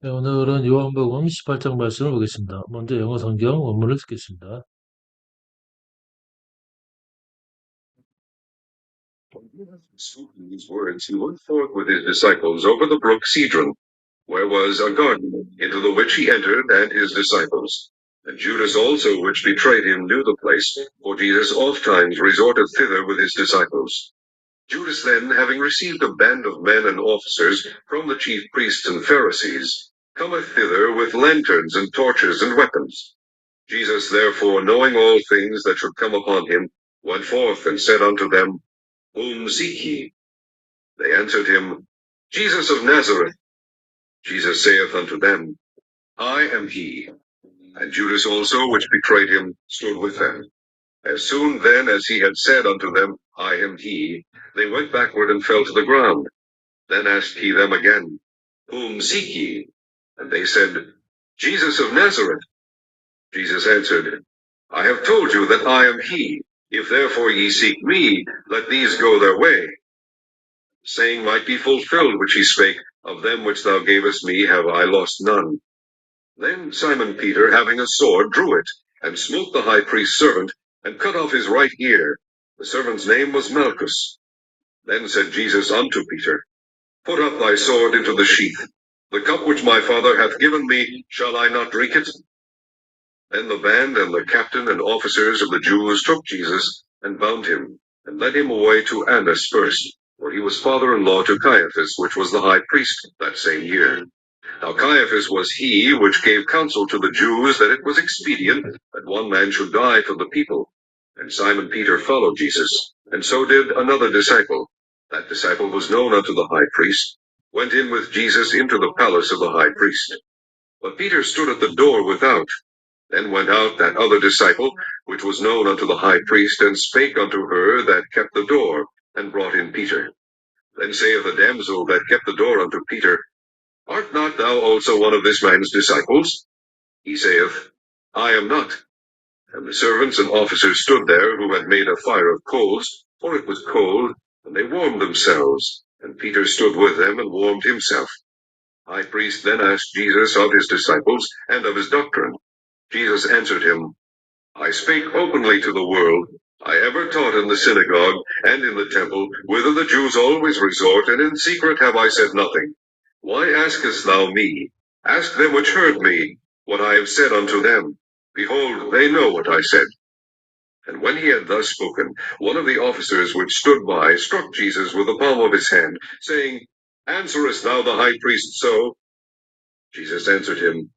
네, 오늘은 요한복음 18장 말씀을 보겠습니다. 먼저 영어 성경 원문을 듣겠습니다. Spoken these words, he went forth with his disciples over the brook Cedron, where was a garden, into the which he entered, and his disciples. And Judas also, which betrayed him, knew the place, for Jesus oft times resorted thither with his disciples. Judas then, having received a band of men and officers from the chief priests and Pharisees, cometh thither with lanterns and torches and weapons. Jesus therefore, knowing all things that should come upon him, went forth and said unto them, Whom seek ye? They answered him, Jesus of Nazareth. Jesus saith unto them, I am he. And Judas also, which betrayed him, stood with them. As soon then as he had said unto them, I am he, they went backward and fell to the ground. Then asked he them again, Whom seek ye? And they said, Jesus of Nazareth. Jesus answered, I have told you that I am he. If therefore ye seek me, let these go their way. Saying might be fulfilled which he spake, Of them which thou gavest me have I lost none. Then Simon Peter, having a sword, drew it, and smote the high priest's servant, and cut off his right ear. The servant's name was Malchus. Then said Jesus unto Peter, Put up thy sword into the sheath. The cup which my Father hath given me, shall I not drink it? Then the band and the captain and officers of the Jews took Jesus, and bound him, and led him away to Annas first, for he was father-in-law to Caiaphas, which was the high priest that same year. Now Caiaphas was he which gave counsel to the Jews that it was expedient that one man should die for the people. And Simon Peter followed Jesus, and so did another disciple. That disciple was known unto the high priest, went in with Jesus into the palace of the high priest. But Peter stood at the door without. Then went out that other disciple, which was known unto the high priest, and spake unto her that kept the door, and brought in Peter. Then saith the damsel that kept the door unto Peter, Art not thou also one of this man's disciples? He saith, I am not. And the servants and officers stood there, who had made a fire of coals, for it was cold, and they warmed themselves. And Peter stood with them, and warmed himself. High priest then asked Jesus of his disciples, and of his doctrine. Jesus answered him, I spake openly to the world. I ever taught in the synagogue, and in the temple, whither the Jews always resort, and in secret have I said nothing. Why askest thou me? Ask them which heard me, what I have said unto them. Behold, they know what I said. And when he had thus spoken, one of the officers which stood by struck Jesus with the palm of his hand, saying, Answerest thou the high priest so? Jesus answered him,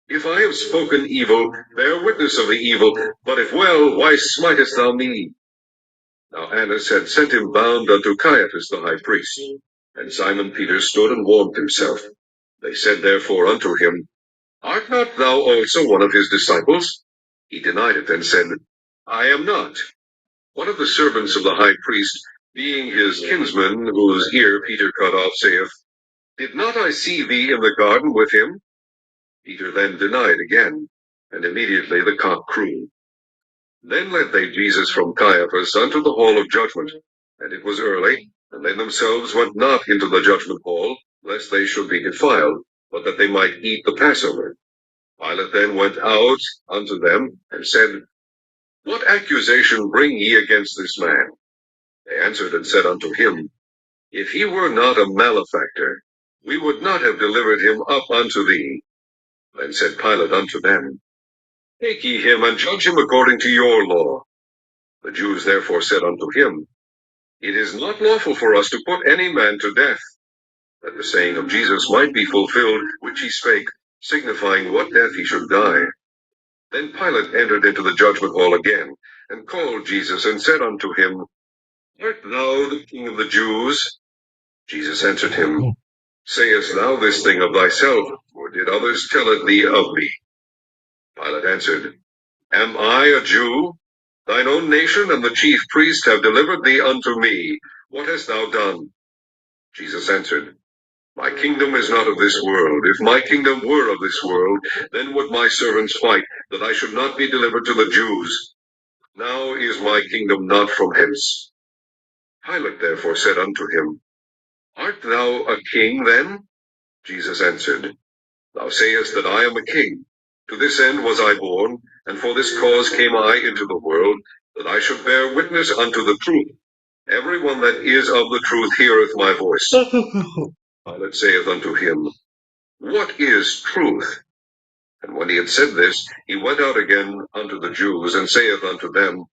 If I have spoken evil, bear witness of the evil, but if well, why smitest thou me? Now Annas had sent him bound unto Caiaphas the high priest. And Simon Peter stood and warmed himself. They said therefore unto him, Art not thou also one of his disciples? He denied it, and said, I am not. One of the servants of the high priest, being his kinsman, whose ear Peter cut off, saith, Did not I see thee in the garden with him? Peter then denied again, and immediately the cock crew. Then led they Jesus from Caiaphas unto the hall of judgment, and it was early, and they themselves went not into the judgment hall, lest they should be defiled, but that they might eat the Passover. Pilate then went out unto them, and said, What accusation bring ye against this man? They answered and said unto him, If he were not a malefactor, we would not have delivered him up unto thee. Then said Pilate unto them, Take ye him, and judge him according to your law. The Jews therefore said unto him, It is not lawful for us to put any man to death, that the saying of Jesus might be fulfilled, which he spake, signifying what death he should die. Then Pilate entered into the judgment hall again, and called Jesus, and said unto him, Art thou the king of the Jews? Jesus answered him, Sayest thou this thing of thyself, or did others tell it thee of me? Pilate answered, Am I a Jew? Thine own nation and the chief priest have delivered thee unto me. What hast thou done? Jesus answered, My kingdom is not of this world. If my kingdom were of this world, then would my servants fight, that I should not be delivered to the Jews. Now is my kingdom not from hence. Pilate therefore said unto him, Art thou a king then? Jesus answered, Thou sayest that I am a king. To this end was I born, and for this cause came I into the world, that I should bear witness unto the truth. Every one that is of the truth heareth my voice. Pilate saith unto him, What is truth? And when he had said this, he went out again unto the Jews, and saith unto them,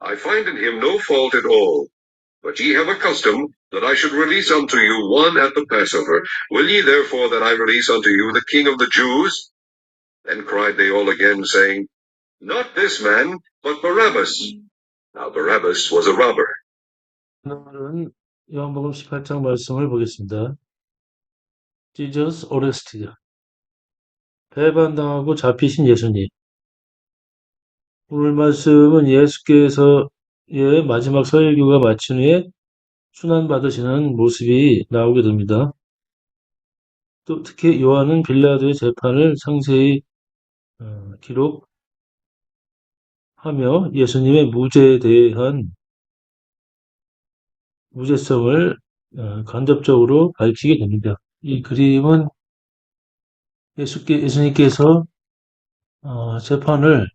I find in him no fault at all. But ye have a custom that I should release unto you one at the Passover. Will ye therefore that I release unto you the King of the Jews? Then cried they all again, saying, Not this man, but Barabbas. Now Barabbas was a robber. 오늘은 요한복음 18장 말씀을 보겠습니다. Jesus arrested. 배반당하고 잡히신 예수님. 오늘 말씀은 예수께서의 마지막 설교가 마친 후에 순환받으시는 모습이 나오게 됩니다. 또 특히 요한은 빌라도의 재판을 상세히 기록하며 예수님의 무죄에 대한 무죄성을 간접적으로 밝히게 됩니다. 이 그림은 예수님께서 재판을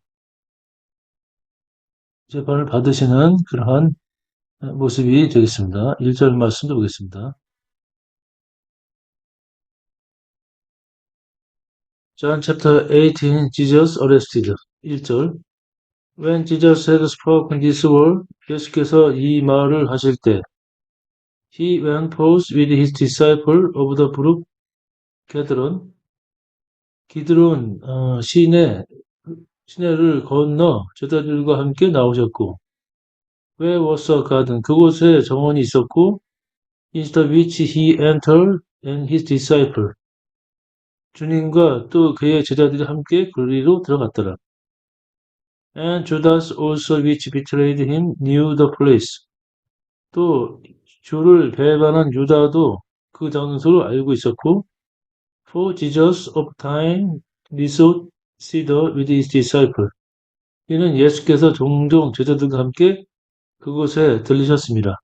받으시는 그러한 모습이 되겠습니다. 1절 말씀도 보겠습니다. John chapter 18, Jesus arrested. 1절. When Jesus had spoken this word, 예수께서 이 말을 하실 때, he went forth with his disciple over the brook Kedron. 기드론 시내를 건너 제자들과 함께 나오셨고, where was a garden? 그곳에 정원이 있었고, into which he entered and his disciple. 주님과 또 그의 제자들이 함께 그리로 들어갔더라. And Judas also which betrayed him knew the place. 또 주를 배반한 유다도 그 장소를 알고 있었고, for Jesus of time resort thither with his disciple. 이는 예수께서 종종 제자들과 함께 그곳에 들리셨습니다.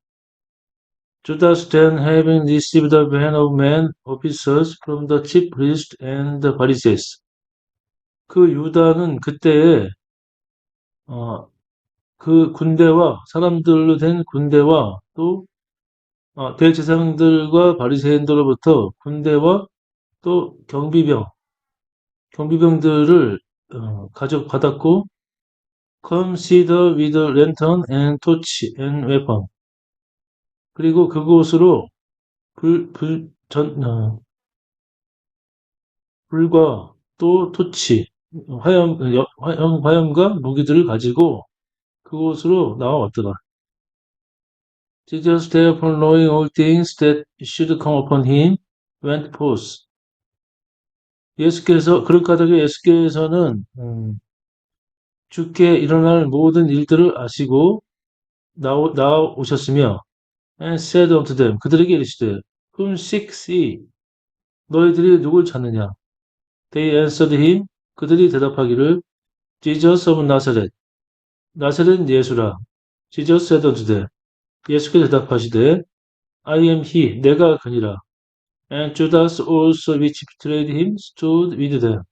Judas then having received a band of men officers from the chief priests and the Pharisees. 그 유다는 그때에 그 군대와 사람들로 된 군대와 또 대제사장들과 바리새인들로부터 군대와 또 경비병들을 가져받았고 come thither with a lantern and torch and weapon. 그리고 그곳으로 불과 또 토치, 화염과 무기들을 가지고 그곳으로 나와왔더라. Jesus therefore knowing all things that should come upon him went forth. 그럴까다가 예수께서는 주께 일어날 모든 일들을 아시고 나오셨으며 and said unto them, 그들에게 이르시되 whom seek ye? 너희들이 누굴 찾느냐? They answered him, 그들이 대답하기를 Jesus of Nazareth, 나사렛 예수라. Jesus said unto them, 예수께서 대답하시되 I am he, 내가 그니라. And Judas also which betrayed him stood with them.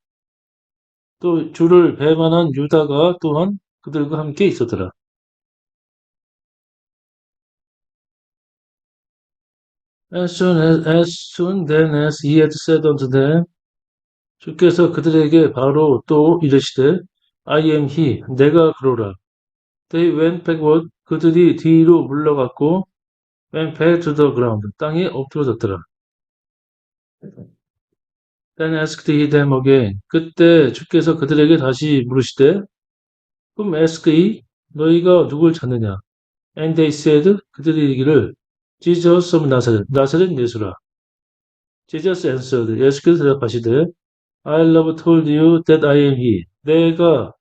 또 주를 배반한 유다가 또한 그들과 함께 있었더라. As soon then as he had said unto them, 주께서 그들에게 바로 또 이르시되 I am he, 내가 그로라. They went backward, 그들이 뒤로 물러갔고 went back to the ground, 땅에 엎드러졌더라. Then asked he them again, 그때 주께서 그들에게 다시 물으시되 Whom ask ye? 너희가 누굴 찾느냐? And they said, 그들이 이르기를 Jesus of Nazareth, 나사렛 예수라. Jesus answered, 예수께서 대답하시되 I have told you that I am he. 내가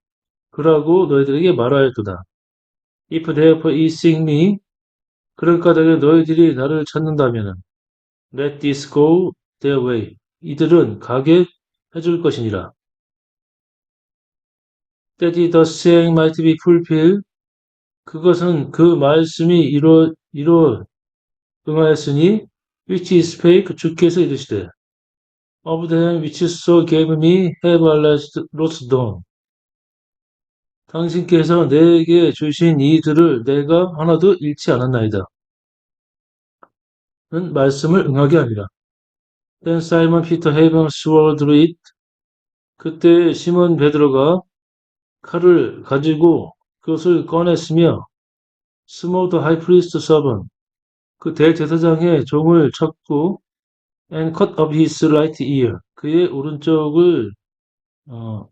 그라고 너희들에게 말하였도다. If therefore ye seek me, 그럴까다가 너희들이 나를 찾는다면은 let this go their way. 이들은 가게 해줄 것이니라. That the saying might be fulfilled. 그것은 그 말씀이 응하였으니 which is spake 주께서 이르시되 of them which so gave me have I lost none. 당신께서 내게 주신 이들을 내가 하나도 잃지 않았나이다. 는 말씀을 응하게 하니라. Then Simon Peter having swallowed it, 그때 시몬 베드로가 칼을 가지고 그것을 꺼냈으며 smote the high priest's servant, 그 대제사장의 종을 쳤고 and cut off his right ear, 그의 어,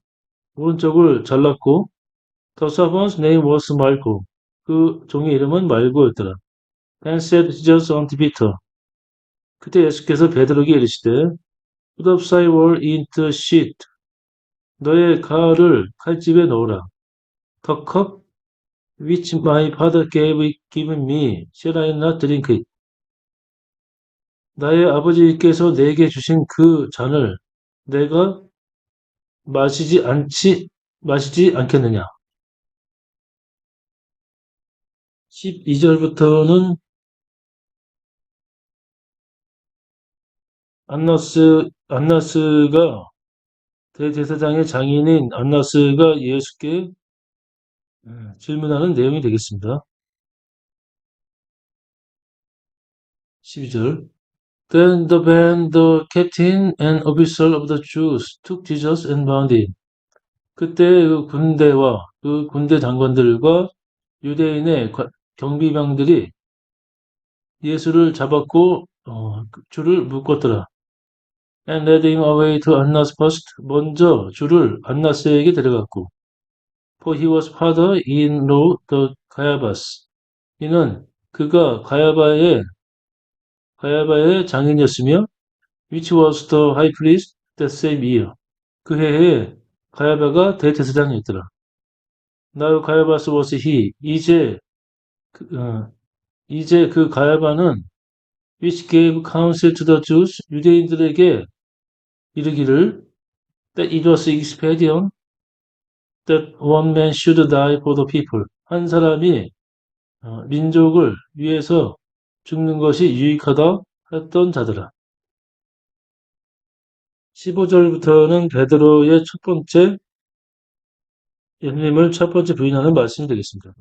오른쪽을 잘랐고 the servant's name was Malco, 그 종의 이름은 말고였더라. And said Jesus unto Peter, 그때 예수께서 베드로에게 이르시되 put up thy word into the sheath, 너의 칼을 칼집에 넣으라. The cup which my father given me, shall I not drink it? 나의 아버지께서 내게 주신 그 잔을 내가 마시지 않겠느냐? 12절부터는 안나스가 대제사장의 장인인 안나스가 예수께 질문하는 내용이 되겠습니다. 12절. Then the band, the captain and officer of the Jews took Jesus and bound him. 그때 그 군대와 그 군대 장관들과 유대인의 경비병들이 예수를 잡았고 줄을 묶었더라. And led him away to Annas first. 먼저 줄을 안나스에게 데려갔고. For he was father-in-law to Caiaphas. 이는 그가 가야바의 장인이었으며 which was the high priest that same year. 그 해에 가야바가 대제사장이었더라. Now Caiaphas was he. 이제 그 가야바는 which gave counsel to the Jews, 유대인들에게 이르기를 that it was expedient that one man should die for the people. 한 사람이 민족을 위해서 죽는 것이 유익하다 했던 자들아. 15절부터는 베드로의 예수님을 첫 번째 부인하는 말씀이 되겠습니다.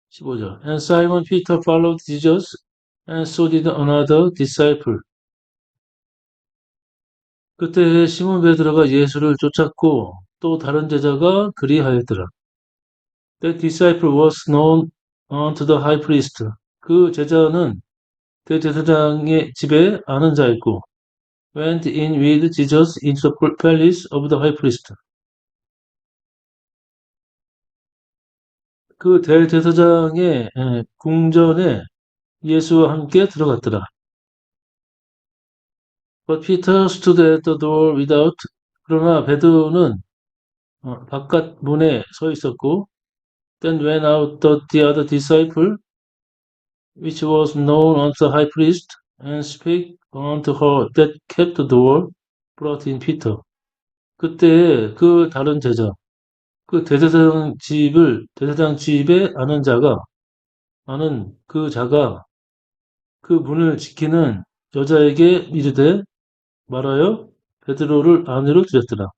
15절. And Simon Peter followed Jesus, and so did another disciple. 그때 시몬 베드로가 예수를 쫓았고 또 다른 제자가 그리하였더라. That disciple was known unto the high priest. 그 제자는 대제사장의 집에 아는 자였고 went in with Jesus into the palace of the high priest. 그 대제사장의 궁전에 예수와 함께 들어갔더라. But Peter stood at the door without. 그러나 베드로는 바깥 문에 서 있었고 then went out the other disciple which was known unto the high priest and spake unto her that kept the door, brought in Peter. 그때 그 다른 제자, 그 대제사장 집에 아는 그 자가 그 문을 지키는 여자에게 이르되 말하여 베드로를 안으로 들였더라.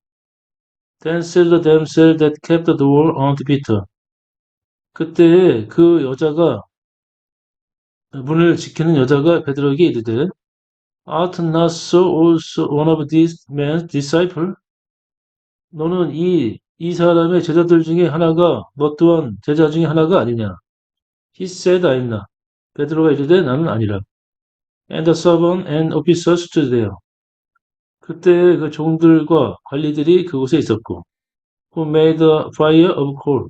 Then said the damsel that kept the door unto Peter. 그때 그 문을 지키는 여자가 베드로에게 이르되 Art not so also one of these men's disciple? 너는 이 사람의 제자들 중에 하나가 너 또한 제자 중에 하나가 아니냐? He said, I'm not. 베드로가 이르되 나는 아니라. And the servant and officers stood there. 그때 그 종들과 관리들이 그곳에 있었고, who made a fire of coal.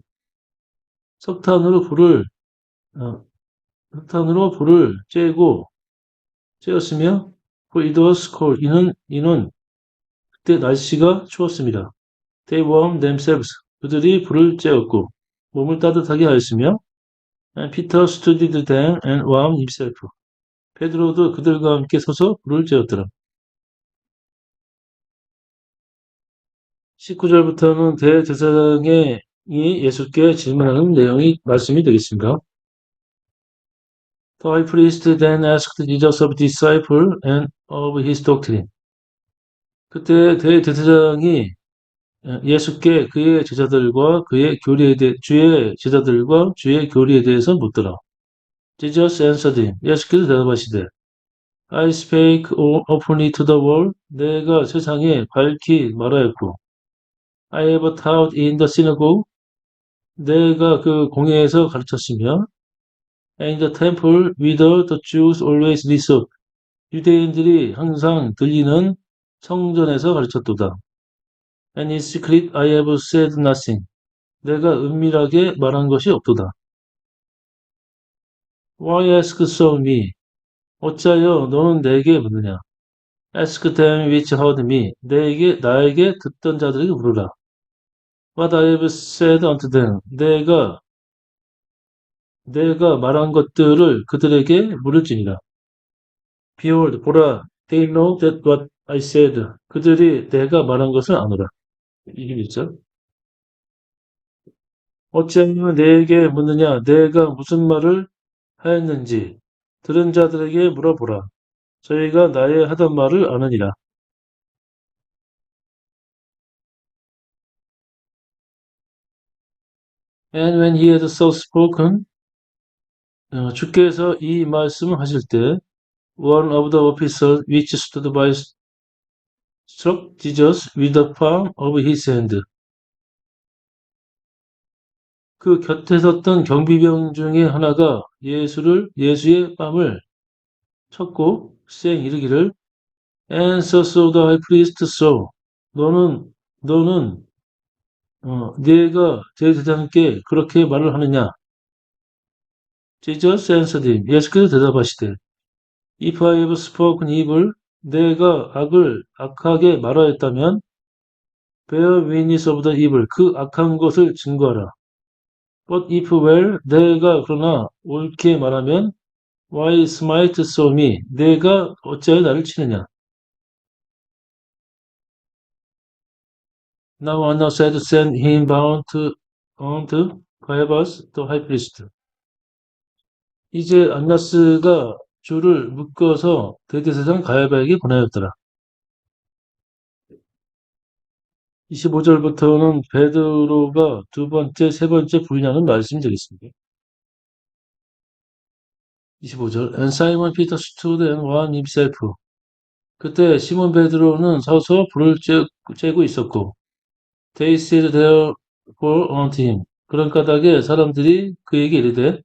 석탄으로 불을 쬐었으며, for it was cold. 이는 그때 날씨가 추웠습니다. They warmed themselves. 그들이 불을 쬐었고, 몸을 따뜻하게 하였으며, and Peter stood with them and warmed himself. 베드로도 그들과 함께 서서 불을 쬐었더라. 19절부터는 대제사장이 예수께 질문하는 말씀이 되겠습니다. The high priest then asked Jesus of his disciple and of his doctrine. 그때 대제사장이 예수께 그의 제자들과 그의 교리에 대해 주의 제자들과 주의 교리에 대해서 묻더라. Jesus answered him. 예수께서 대답하시되 I spake openly to the world. 내가 세상에 밝히 말하였고 I have taught in the synagogue. 내가 그 공회에서 가르쳤으며 and the temple whither the Jews always resort. 유대인들이 항상 들리는 성전에서 가르쳤도다. And in secret I have said nothing. 내가 은밀하게 말한 것이 없도다. Why ask so me? 어찌하여 너는 내게 묻느냐? Ask them which heard me. 나에게 듣던 자들에게 물으라. What I have said unto them. 내가 말한 것들을 그들에게 물을지니라. Behold, 보라, they know that what I said. 그들이 내가 말한 것을 아노라. 이게 있죠? 어찌하여 내게 묻느냐? 내가 무슨 말을 하였는지 들은 자들에게 물어보라. 저희가 나의 하던 말을 아느니라. And when he had so spoken, 주께서 이 말씀을 하실 때 one of the officers which stood by struck Jesus with the palm of his hand. 그 곁에 섰던 경비병 중에 하나가 예수의 뺨을 쳤고 쌩 이르기를 And so the high priest saw. 너는 네가 대제사장께 그렇게 말을 하느냐? Jesus answered him. 예수께서 대답하시되 If I have spoken evil, 내가 악하게 말하였다면 bear witness of the evil, 그 악한 것을 증거하라. But if well, 내가 그러나 옳게 말하면 why smite so me? 내가 어찌하여 나를 치느냐? Now Anna said, send him bound unto Caiaphas the high priest. 이제 안나스가 주를 묶어서 대제사장 가야바에게 보내었더라. 25절부터는 베드로가 두 번째, 세 번째 부인하는 말씀이 되겠습니다. 25절 And Simon Peter stood and warned himself. 그때 시몬 베드로는 서서 불을 쬐고 있었고 They said therefore unto him. 그런 까닭에 사람들이 그에게 이르되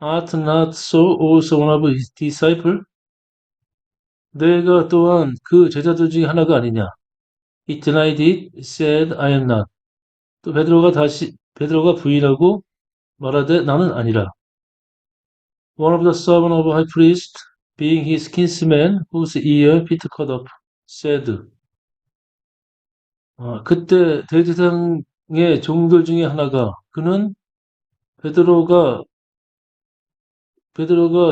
Art not so also one of his disciples? 내가 또한 그 제자들 중에 하나가 아니냐? He denied it, said, I am not. 또 베드로가 부인하고 말하되 나는 아니라. One of the servants of a high priest, being his kinsman, whose ear Peter cut off, said. 그때 대제사장의 종들 중에 하나가 그는 베드로가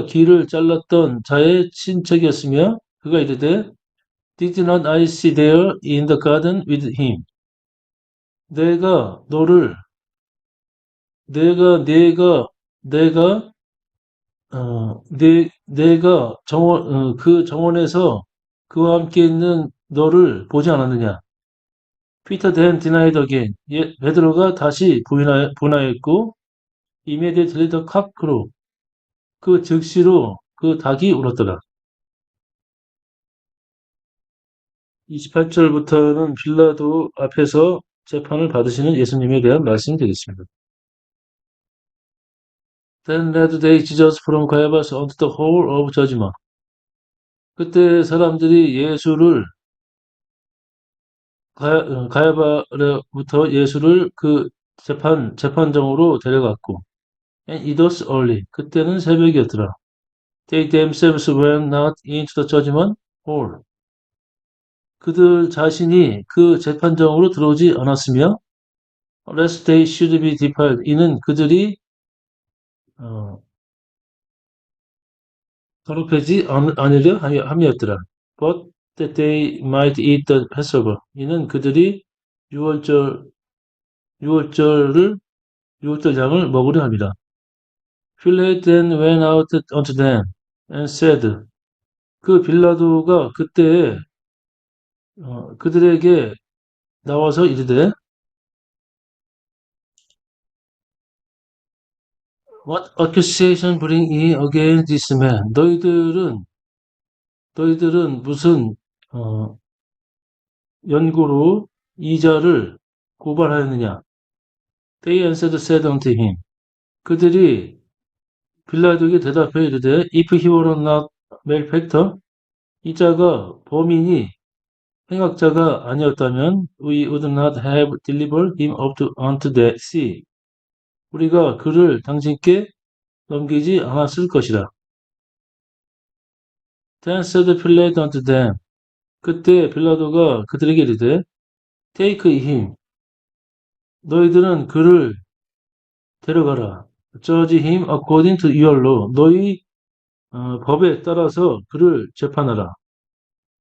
귀를 잘랐던 자의 친척이었으며 그가 이르되 Did not I sit there in the garden with him? 내가 그 정원에서 그와 함께 있는 너를 보지 않았느냐? Peter then denied again. 베드로가 다시 부인하였고, immediately the cock crew. 그 즉시로 그 닭이 울었더라. 28절부터는 빌라도 앞에서 재판을 받으시는 예수님에 대한 말씀이 되겠습니다. Then led they Jesus from Caiaphas unto the hall of judgment. 그때 사람들이 예수를 가야바로부터 예수를 그 재판정으로 데려갔고 and it was early. 그때는 새벽이었더라. They themselves went not into the judgment hall. 그들 자신이 그 재판정으로 들어오지 않았으며 lest they should be defiled. 이는 그들이 더럽히지 않으려 함이었더라. But that they might eat the Passover. 이는 그들이 유월절 양을 먹으려 함이라. Pilate then went out unto them and said, 그 빌라도가 그때 그들에게 나와서 이르되, What accusation bring ye against this man? 너희들은 무슨 연고로 이 자를 고발하였느냐? They answered said unto him. 그들이 빌라도에게 대답하여 이르되, If he were not malefactor, 이 자가 범인이 행악자가 아니었다면 we would not have delivered him up unto the sea. 우리가 그를 당신께 넘기지 않았을 것이다. Then said Pilate unto them. 그때 빌라도가 그들에게 이르되 Take him. 너희들은 그를 데려가라. Judge him according to your law. 너희 법에 따라서 그를 재판하라.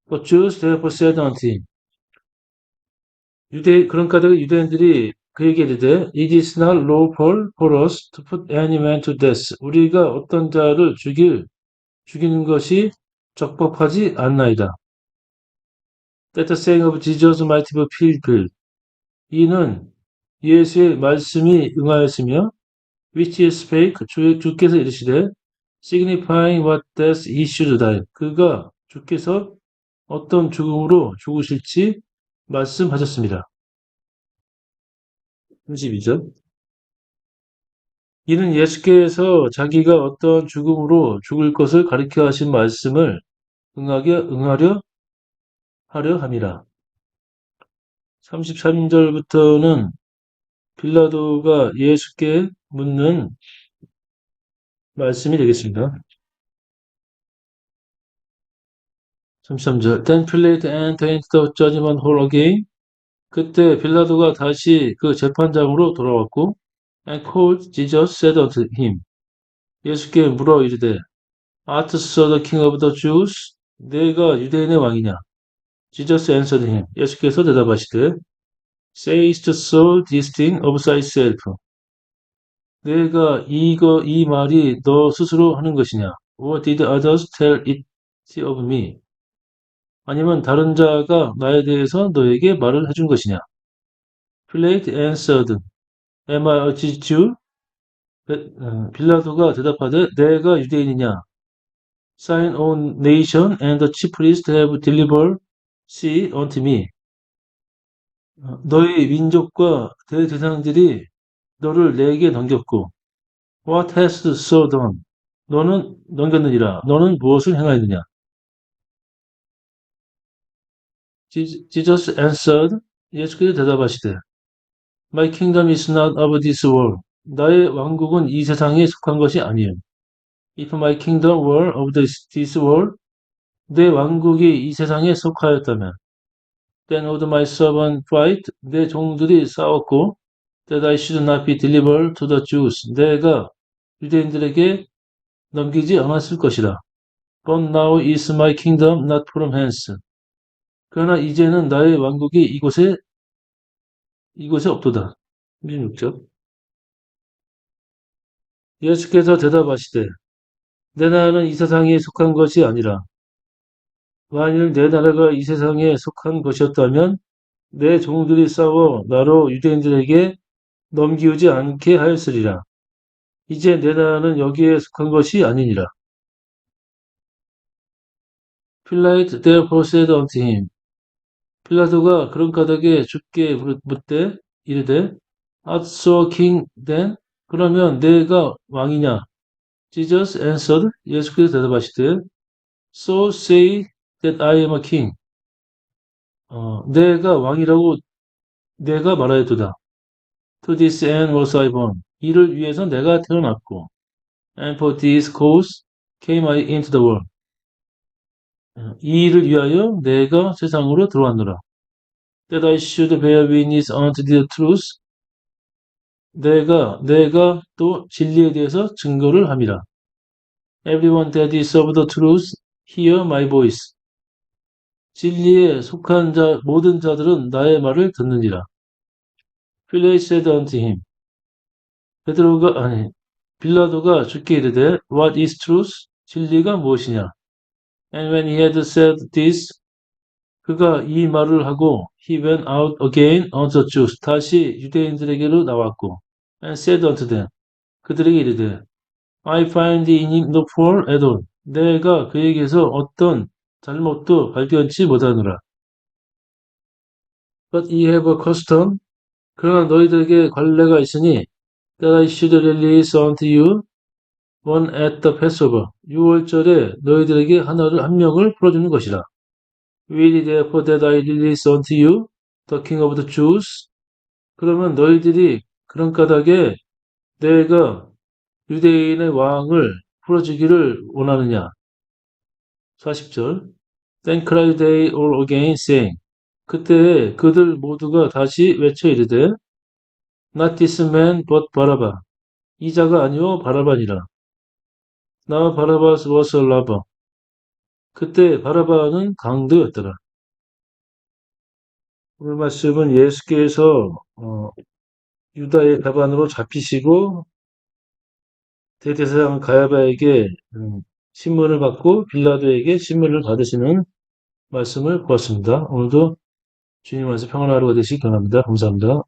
But Jews therefore said unto him. 그러니까 유대인들이 그에게 이르되 It is not lawful for us to put any man to death. 우리가 어떤 자를 죽이는 것이 적법하지 않나이다. That the saying of Jesus might be fulfilled. 이는 예수의 말씀이 응하였으며 which he spake 주께서 이르시되 signifying what death he should die. 그가 주께서 어떤 죽음으로 죽으실지 말씀하셨습니다. 32절. 이는 예수께서 자기가 어떤 죽음으로 죽을 것을 가리켜 하신 말씀을 응하려 하려 함이라. 33절부터는 빌라도가 예수께 묻는 말씀이 되겠습니다. 33절. Then Pilate entered into the judgment hall again. 그때 빌라도가 다시 그 재판장으로 돌아왔고 and called Jesus said unto him. 예수께 물어 이르되 Art thou the king of the Jews? 내가 유대인의 왕이냐? Jesus answered him. 예수께서 대답하시되 Sayest thou this thing of thyself? 내가 이 말이 너 스스로 하는 것이냐? Or did others tell it of me? 아니면 다른 자가 나에 대해서 너에게 말을 해준 것이냐? Pilate answered, Am I a Jew? 빌라도가 대답하되 내가 유대인이냐? Thine own nation and the chief priests have delivered thee unto me. 너희 민족과 대제사장들이 너를 내게 넘겼고 What hast thou done? 너는 넘겼느니라. 너는 무엇을 행하였느냐? Jesus answered. 예수께서 대답하시되 My kingdom is not of this world. 나의 왕국은 이 세상에 속한 것이 아니에요. If my kingdom were of this world, 내 왕국이 이 세상에 속하였다면 Then would my servant fight? 내 종들이 싸웠고 That I should not be delivered to the Jews. 내가 유대인들에게 넘기지 않았을 것이다. But now is my kingdom not from hence. 그러나 이제는 나의 왕국이 이곳에 없도다. 16절. 예수께서 대답하시되 내 나라는 이 세상에 속한 것이 아니라 만일 내 나라가 이 세상에 속한 것이었다면 내 종들이 싸워 나로 유대인들에게 넘기우지 않게 하였으리라. 이제 내 나라는 여기에 속한 것이 아니니라. Pilate therefore said unto him. 빌라도가 그런 까닭에 주께 묻되 이르되 Art thou king then? 그러면 내가 왕이냐? Jesus answered. 예수께서 대답하시되 So say that I am a king. 내가 왕이라고 내가 말하였도다. To this end was I born. 이를 위해서 내가 태어났고 And for this cause came I into the world. 이 일을 위하여 내가 세상으로 들어왔노라. That I should bear witness unto the truth. 내가 또 진리에 대해서 증거를 함이라. Everyone that is of the truth, hear my voice. 진리에 속한 모든 자들은 나의 말을 듣느니라. Pilate said unto him. 빌라도가 주께 이르되 What is truth? 진리가 무엇이냐? And when he had said this, 그가 이 말을 하고 he went out again unto the Jews. 다시 유대인들에게로 나왔고 and said unto them. 그들에게 이르되 I find in him no fault at all. 내가 그에게서 어떤 잘못도 발견치 못하노라. But ye have a custom. 그러나 너희들에게 관례가 있으니 that I should release unto you one at the Passover. 6월절에 너희들에게 한 명을 풀어주는 것이라. Will therefore that I release unto you the king of the Jews. 그러면 너희들이 그런 까닭에 내가 유대인의 왕을 풀어주기를 원하느냐. 40절. Then cried they all again, saying. 그때 그들 모두가 다시 외쳐 이르되 Not this man, but Barabbas. 이 자가 아니오 바라바니라. Now Barabbas was a robber. 그때 바라바는 강도였더라. 오늘 말씀은 예수께서 유다의 배반으로 잡히시고 대제사장 가야바에게 신문을 받고 빌라도에게 신문을 받으시는 말씀을 보았습니다. 오늘도 주님 안에서 평안한 하루가 되시기 바랍니다. 감사합니다.